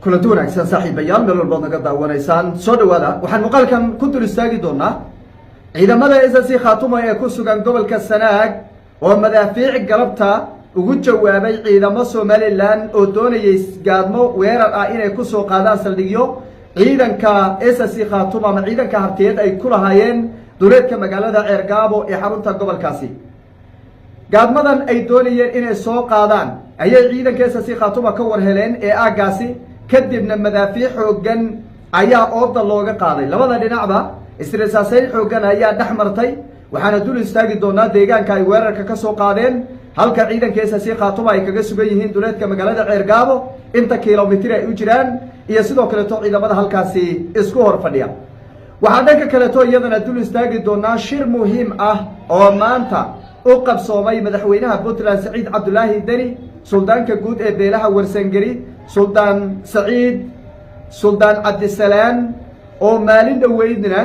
kulanti wanaagsan saaxiibayaal meel walbaad naga daawanaysaan soo dhawaada waxaan muuqaalkan ku dul istaagi doonaa ciidamada SSC Khaatumo ee ku sugan gobolka Sanaag oo madaafiic galabta ugu jawaabay ciidamo Somaliland oo doonayay gaadmo weerar ah inay ku soo qaadaan saldhigyo ciidanka SSC Khaatumo ama ciidanka hartiyeed ay ku lahaayeen duleedka magaalada Ceergaabo ee xarunta gobolkaasi gaadmadan ay doonayeen inay soo qaadaan ayay ciidanka SSC Khaatumo ka warheleen ee aagaasi kadibna madaafiic xoogan ayaa ooda looga qaaday labada dhinacba istiraasaasay xoogan ayaa dhaxmartay waxaana dul istaagi doonaa deegaanka ay weerarka ka soo qaadeen halka ciidanka SSC Khaatumo ay kaga sugan yihiin duleedka magaalada Ceergaabo inta kiiloomitir ay u jiraan iyo sidoo kale ciidamada halkaasi isku hor fadhiya waxaa dhanka kale iyadana dul istaagi doonaa shir muhiim ah oo maanta u qabsoomay madaxweynaha Puntland Saciid Cabdulaahi Deni suldaanka guud ee beelaha Warsangeli Suldaan Saciid Suldaan Cabdisalaam oo maalin dhaweydna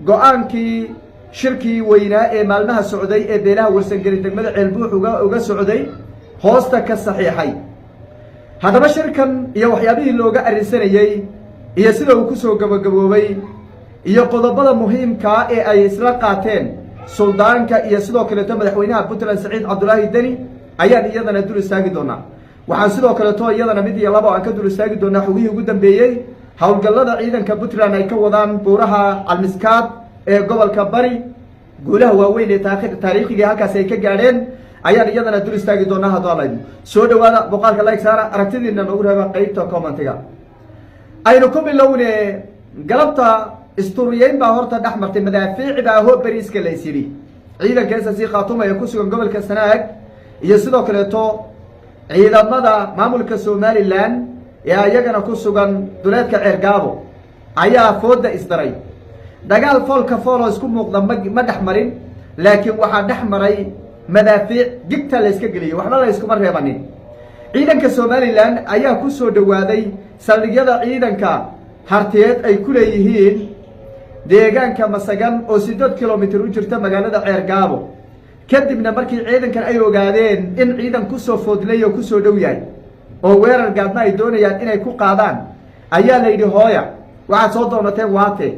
go'aankii shirkii weynaa ee maalmaha socday ee beelaha Warsangeli degmada Ceelbuux uga socday hoosta ka saxiixay haddaba shirkan iyo waxyaabihii looga arinsanayay iyo sida uu ku soo gabagaboobay iyo qodobada muhiimka ee ay isla qaateen suldaanka iyo sidoo kale madaxweynaha Puntland Saciid Cabdulaahi Deni ayaan iyadana dul istaagi doonaa waxaan sidoo kale iyadana mid iyo laba aan ka dul istaagi doonaa xogihii ugu dambeeyay hawlgallada ciidanka Puntland ay ka wadaan buuraha Almiskaad ee gobolka Bari guulaha waaweyn ee taariikhiga halkaas ay ka gaadheen ayaan iyadana dul istaagi doonaa hadalay soo dhawaada boqolka like saara aragtidiina noogu reeba qaybta commentiga aynu ku bilownay galabta isturiyeyn baa horta dhaxmartay madaafiicda hoo bariiska la isiri ciidanka SSC Khaatumo ee ku sugan gobolka Sanaag iyo sidoo kale ciidamada maamulka Somaliland ee ayagana ku sugan duleedka Ceergaabo ayaa fooda isdaray dagaal foolka foolo isku muuqda ma dhaxmarin laakiin waxaa dhaxmaray madaafiic gigta la iska galiyay waxba la isku reebanin ciidanka Somaliland ayaa ku soo dhawaaday saldhigyada ciidanka hartiyeed ay ku leeyihiin deegaanka Masagan oo 8 kiiloomitir u jirta magaalada Ceergaabo kadibna markii ciidankan ay ogaadeen in ciidan ku soo foodlay oo ku soo dhow yahay oo weerar gaadma ay doonayaan inay ku qaadaan ayaa la yidhi hooya waxaad soo doonateen waate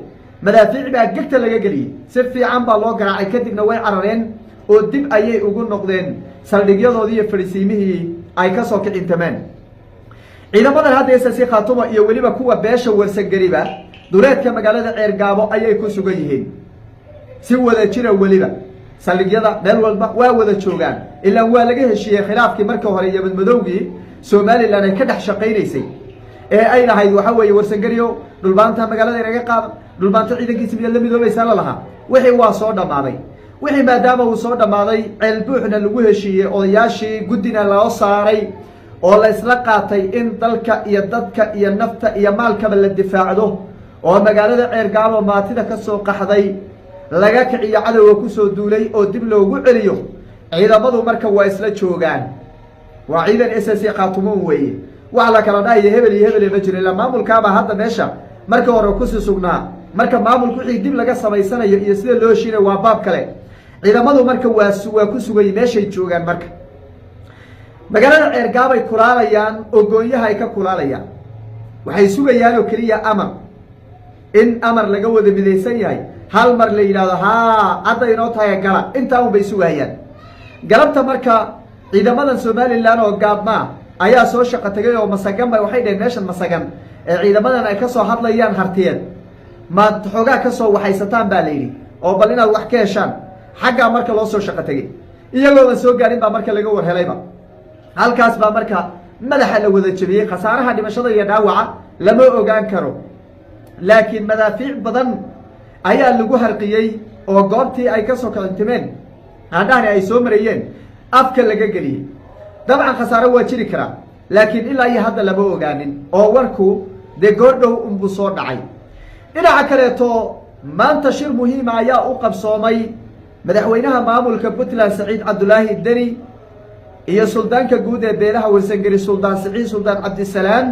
madaafiic baa gagta laga geliyay si fiican baa loo garaacay kadibna way carareen oo dib ayay ugu noqdeen saldhigyadoodii iyo fariisiimihii ay ka soo kicintameen ciidamadan hadda SSC Khaatumo iyo weliba kuwa beesha Warsangeliba duleedka magaalada Ceergaabo ayay ku sugan yihiin si wada jira weliba saldhigyada meel walba waa wada joogaan ilaa waa laga heshiiyay khilaafkii markii hore iyo madmadowgii Somaliland ay ka dhex shaqeynaysay ee ay lahayd waxa weeye Warsangeliyo dhulbaanta magaalada inaga qaad dhulbaanta ciidankiisa mid la midoobaysa la lahaa wixii waa soo dhamaaday wixii maadaama uu soo dhamaaday Ceelbuuxna lagu heshiiyay odayaashii gudina loo saaray oo la isla qaatay in dalka iyo dadka iyo nafta iyo maalkaba la difaacdo oo magaalada Ceergaabo maatida ka soo qaxday laga kiciyo cadawga ku soo duulay oo dib loogu celiyo ciidamadu marka waa isla joogaan waa ciidan SSC Khaatumo weeye wax la kala dhaayay hebel iyo hebel ma jiro la maamulkaaba hadda meesha marka hore ku sii sugnaa marka maamulku wixii dib laga samaysanayo iyo sida loo shiiray waa baab kale ciidamadu marka waa ku sugay meeshay joogaan marka magaalada Ceergaabo ay kulaalayaan oo gooyaha ay ka kulaalayaan waxay sugayaan oo kaliya in amar laga wada midaysan yahay hal mar la yiraahdo hadda inoo tahay gala inta uu bay sugayaan galabta marka ciidamadan Somaliland oo gaadma ayaa soo shaqo tagay oo Masagan bay waxay dheen meeshan Masagan ee ciidamadan ay ka soo hadlayaan hartiyeed ma xogaa ka soo waxaysataan baa leeyay oo bal inaad wax ka heshaan xagga marka loo soo shaqo tagay iyagoo soo gaarin baa marka laga warhelayba halkaas baa marka madaxa la wada jabiyay khasaaraha dhimashada iyo dhaawaca lama ogaan karo laakiin madaafiic badan ayaa lagu harqiyay oo goobtii ay ka soo kacintimeen hadaan ay soo marayeen afka laga galiyay dabcan khasaaro waa jiri kara laakiin ilaa iyo hadda lama ogaanin oo warku de goordhow umbu soo dhacay dhinaca kale maanta shir muhiim ah ayaa u qabsoomay madaxweynaha maamulka Puntland Saciid Cabdulaahi Deni iyo suldaanka guud ee beelaha Warsangeli Suldaan Saciid Suldaan Cabdisalaam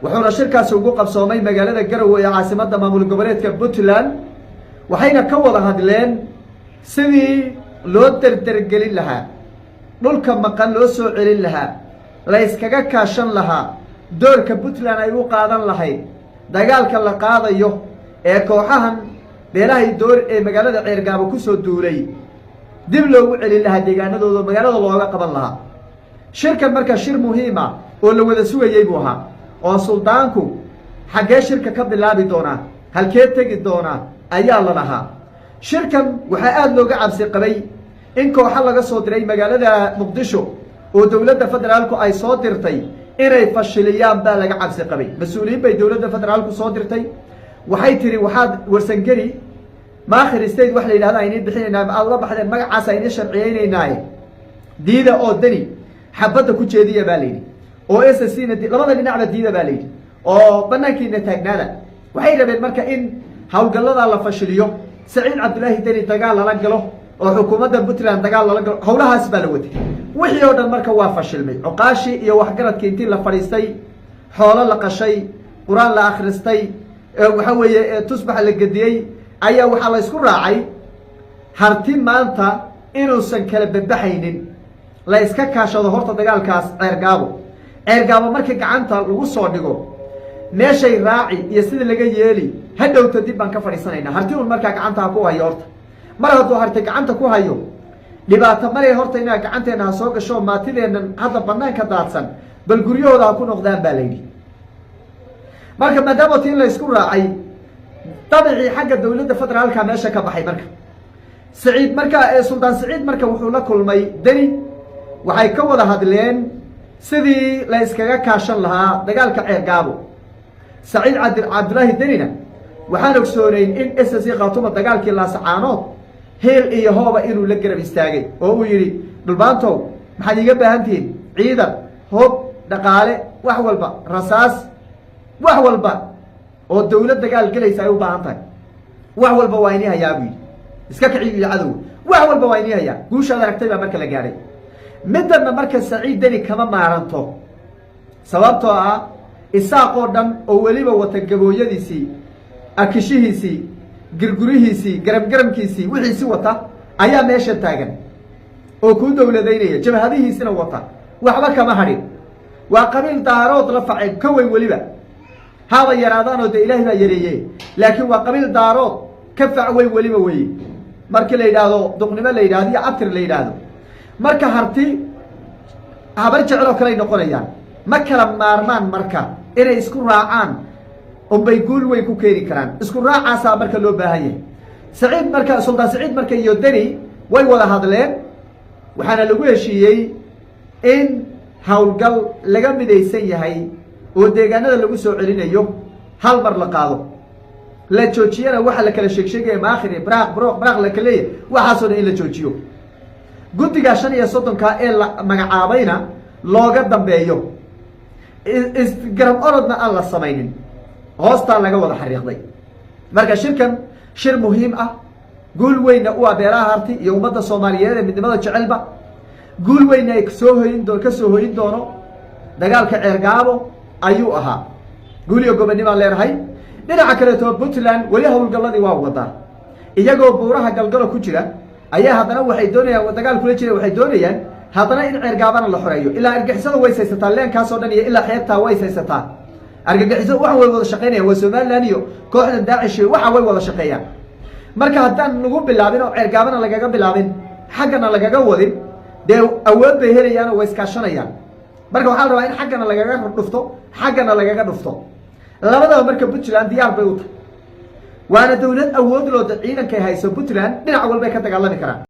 wuxuuna shirkaas ugu qabsoomay magaalada Garowe ee caasimadda maamul goboleedka Puntland waxayna ka wada hadleen sidii loo dardargelin lahaa dhulka maqan loo soo celin lahaa la iskaga kaashan lahaa doorka puntland ay u qaadan lahayd dagaalka la qaadayo ee kooxahan beelahay door ee magaalada ceergaabo kusoo duulay dib loogu celin lahaa deegaanadooda magaalada looga qaban lahaa shirkan marka shir muhiima oo la wada sugayey buu ahaa oo suldaanku xaggee shirka ka bilaabi doonaa halkee tegi doonaa ayaa la lahaa shirkan waxaa aada looga cabsi qabay in kooxo laga soo diray magaalada muqdisho oo dowladda federaalku ay soo dirtay inay fashiliyaan baa laga cabsi qabay mas-uuliyiin bay dowladda federaalku soo dirtay waxay tiri waxaad warsangeli maakhir state wax la yidhahda aynii bixinaynaa aad la baxdeen magacaas aynii sharciyeynaynaaye diida oo dani xabadda ku jeediya baa layidhi oo s c na labada dhinacba diida baa layidhi oo banaankiina taagnaada waxay rabeen marka in howlgalladaa la fashiliyo saciid cabdulaahi deni dagaal lala galo oo xukuumadda puntland dagaal lala galo howlahaas baa la watay wixii oo dhan marka waa fashilmay cuqaashii iyo waxgaradkii intii la fadhiistay xoolo la qashay qur-aan la akhristay waxa weeye tusbax la gediyey ayaa waxaa la isku raacay harti maanta inuusan kala badbaxaynin la iska kaashado horta dagaalkaas ceergaabo markii gacanta lagu soo dhigo meeshay raaci iyo sida laga yeeli hadhowta dib baan ka fadhiisanaynaa harti un markaa gacantaa ku hayo horta mar hadduu harti gacanta ku hayo dhibaato maray horta inaa gacanteena ha soo gasho maatideennan hadda banaanka daadsan bal guryahooda ha ku noqdaan baa layidhi marka maadaama tiin la isku raacay dabicii xagga dowladda federaalka meesha ka baxay marka saciid marka suldaan saciid marka wuxuu la kulmay deni waxay ka wada hadleen sidii la iskaga kaashan lahaa dagaalka ceergaabo saciid cabdulaahi denina waxaan ogsoonayn in s c khaatuma dagaalkii laasacaanood heel iyo hooba inuu la garab istaagay oo uu yidhi dhulbaantow maxaad iiga baahan tihiin ciidan hoob dhaqaale wax walba rasaas wax walba oo dowlad dagaal gelaysa ay u baahan tahay wax walba waa inii hayaa buu yidhi iska kiciyo iyo cadow wax walba waa inii hayaa guushaad aragtay baa marka la gaadhay middanna marka saciid deni kama maaranto sababtoo ah isaaq oo dhan oo weliba wata gabooyadiisii akishihiisii girgurihiisii garamgaramkiisii wixiisi wata ayaa meesha taagan oo kuu dowladaynaya jabhadihiisina wata waxba kama hadhin waa qabiil daarood la faceen ka weyn weliba haba yaraadaanoo dee ilaahay baa yareeye laakiin waa qabiil daarood ka fac weyn weliba weye markii la yidhaahdo duqnimo la yidhahdo iyo abtir la yidhaahdo marka harti habar jecel oo kaley noqonayaan ma kala maarmaan marka inay isku raacaan unbay guul weyn ku keeni karaan isku raacaasaa marka loo baahan yahay saciid marka suldaan saciid marka iyo deni way wada hadleen waxaana lagu heshiiyey in howlgal laga midaysan yahay oo deegaanada lagu soo celinayo hal mar la qaado la joojiyana waxa la kala sheegsheegaya maakhiri braaq la kaleeyahy waxaasoo dhan in la joojiyo guddiga 55 ee la magacaabayna looga dambeeyo isgarab orodna aan la samaynin hoostaa laga wada xariiqday marka shirkan shir muhiim ah guul weynna u ah beelaha harti iyo ummadda soomaaliyeed ee midnimada jecelba guul weynna ay ka soo hoyin doono dagaalka ceergaabo ayuu ahaa guul iyo gobonnimaan leenahay dhinaca kaleeto puntland weli howlgalladii waa wadaa iyagoo buuraha galgalo ku jira ayaa haddana waxay doonayaan dagaal kula jira waxay doonayaan haddana in ceergaabana la xoreeyo ilaa argagixisada way saysataa leenkaasoo dhan iyo ilaa xeebtaa way saysataa argagixisada waxa way wada shaqeynayaan waa somaliland iyo kooxda daacish waxa way wada shaqeeyaan marka haddaan lagu bilaabin oo ceergaabana lagaga bilaabin xaggana lagaga wadin dee awood bay helayaan oo way iskaashanayaan marka waxaa la rabaa in xaggana lagaga dhufto xaggana lagaga dhufto labadaba marka puntland diyaar bay u tahay waana dowlad awood looda ciidankay hayso puntland dhinac walbay ka dagaalami karaan